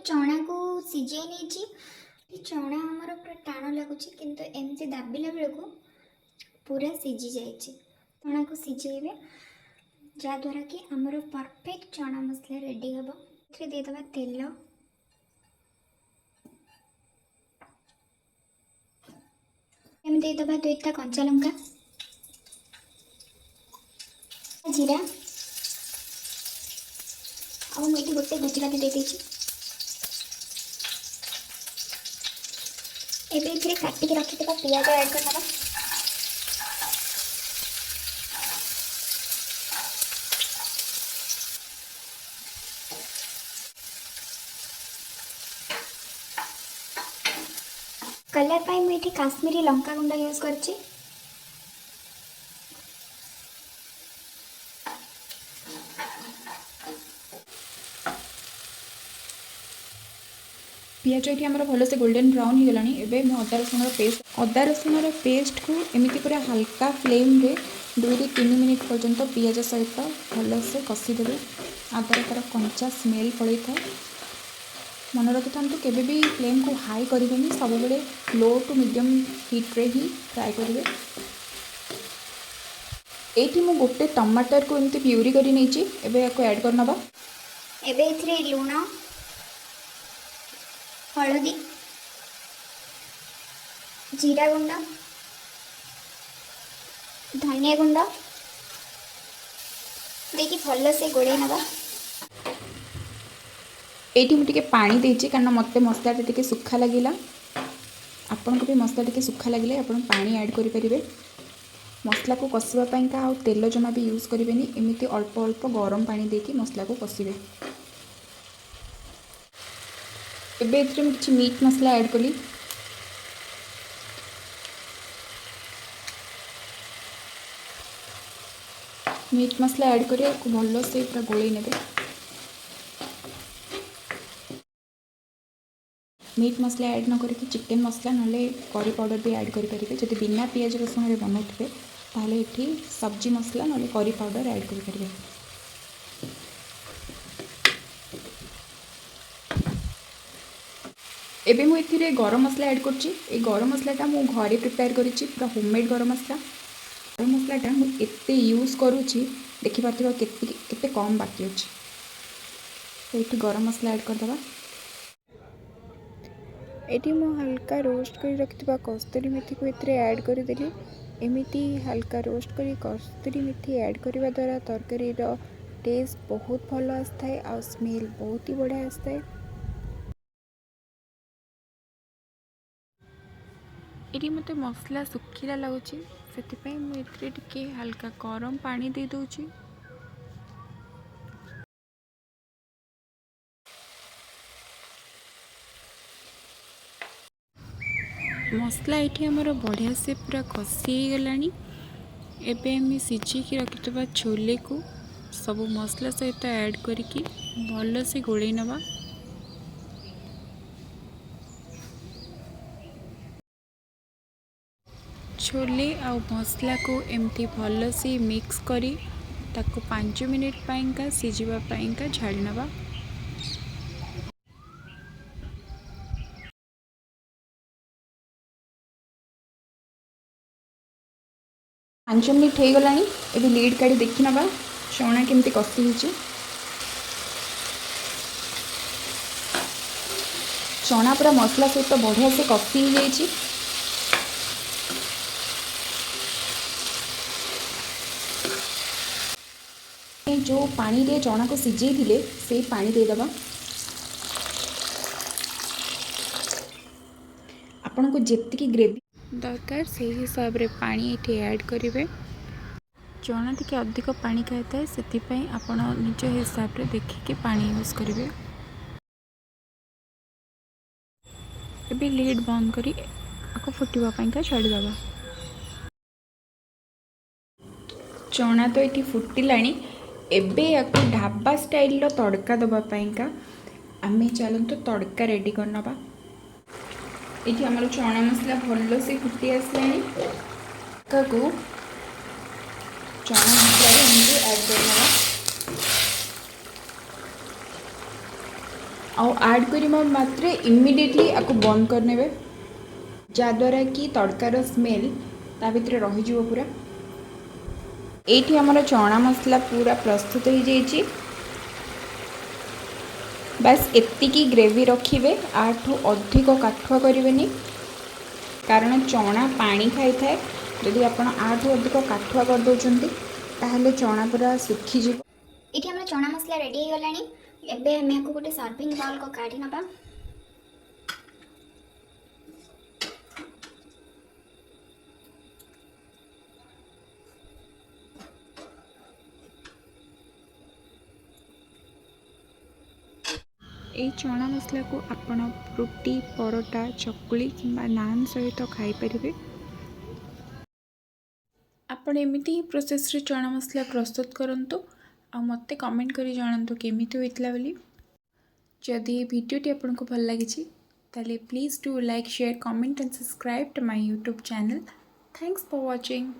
चना को सिझे नहीं चना आमर पूरा टाण लगुच किंतु एमती दाबिला बेलू पूरा सिझी जाइए। चना को सिझेबे जहाँद्वारा कि आमर परफेक्ट चना मसला रेडी हम। देदेबा तेल देदेबा 2टा कंचा लंका जीरा और मुझे गोटे गुजराती दे दीजिए। एबे काटिक रखी पियाज ऐड करना। कलर पाई मुझे काश्मीरी लंका गुंड यूज करछि। पियाज ये आम भल से गोल्डन ब्राउन हो गलानी। एबे मैं अदा रसुण पेस्ट को एमती पूरा हल्का फ्लेम रे 2 ରୁ 3 मिनिट पर्यंत पियाज सहित भल से कषिदेवे। आदार तार कंचा स्मेल पड़े था। मन रखि था केबे भी फ्लेम को हाई करेंगे, सब बेले लो टू मीडियम हीट रे ही फ्राए करेंगे। ये मु गोटे टमाटर को एमती प्यूरी कर ऐड करनबा। एबे इथरे लूण हलदी जीरा गुंड धनिया गुंड देखिए भल से गोड़े नवा। ये मुझे पानी देती कारण मत मसला टे सुखा लगे। आपन को भी मसला टे सुखा लगे आप पानी ऐड करें। मसला को कषापी का आ तेल जमा भी यूज करेंगे। एमती अल्प अल्प गरम पानी देके मसला को कषिबे। एबे किसी मीट मसला ऐड कली। मीट मसला ऐड करी भल से पूरा गोल ने। मीट मसला ऐड न करके चिकेन मसला ना करी पाउडर भी ऐड करेंगे। जब बिना पियाज रसुण बनाते ताले ये सब्जी मसला ना करी पाउडर ऐड करेंगे। एबे मु एथिरे गरम मसला ऐड करछि। ए गरम मसलाटा मु घरे प्रिपेयर करिछि, पूरा होममेड गरम मसला। गरम मसलाटा मु एते यूज करूछि देखि पाथिबा केते कम बाकी अछि। तो ये गरम मसला ऐड कर दबा। एटी मु हल्का रोस्ट कर रखिबा कस्तूरी मेथी को एथिरे ऐड कर देली। एमिति हल्का रोस्ट करी कस्तूरी मेथी ऐड करबा द्वारा तरकारी रो टेस्ट बहुत भल आस्ताए आ स्मेल बहुत ही बढ़िया आस्ताए। ये मत मसला सुखिला लगुच से मुझे हल्का गरम पानी दे दूची। मसला ये आमर बढ़िया से पूरा कषि गला। एबे सिझिकी रखिथबा छोले को सब मसला सहित ऐड करके भल से गोड़े नवा। छोले आ मसला को एमती भल से मिक्स करी ताको 5 मिनिट पाइंका सिझिबा पाइंका छाड़ी नवा। पांच मिनिट हो गला। एबे लीड काढ़ी देखी नवा चना केमती कषि होची। चना पूरा मसला सहित बढ़िया से कषि हो जाइए। जो पानी रे चना को सिझे थिले से पानी दे दबा। आपन को जेतिकी ग्रेवी दरकार से हिसाब रे पानी ये ऐड करेंगे। चना टी अधिक पानी खाई थाए से आपण निज हिसाब रे देखिके पानी यूज करेंगे। एबे लीड बंद करी आपको फुटवाका छाड़ीदबा। चना तो ये फुटिला। एबे याको ढाबा स्टाइल तड़का दवापाइंका आमे चलते तड़का रेडी करनबा। ये आमर चना मसला भल से फुटी आसला को चना मसला ऐड करनबा। आड करवा मात्रे इमिडिएटली आपको बंद करने जहाद्वारा कि तड़कार स्मेल ता भितर रही पूरा। ये आमर चना मसला पूरा प्रस्तुत हो जाइए। बस एतिकी ग्रेवी रखिए, आठू अधिक काठुआ करेंगे कारण चना पानी खाई थाए। यदि आप आठू अधिक काठुआ कर दौरान ताहले चना पूरा सुखीज। ये आम चना मसला रेडी हो गलानी। एबे आम आपको गोटे सर्विंग बाउल को काढ़ी नबा। ये चना मसला को आपण रोटी, परोटा, चकुली किंबा नान सहित खाई परिबे। आपण एमिति ही प्रोसेस रे चना मसला प्रस्तुत करंतु आ मते कमेंट करी जानंतु केमिति होइतला बोली। जदि ये वीडियोटी आपको भल लगी ताले please do like, share, comment and subscribe to my YouTube channel. Thanks for watching.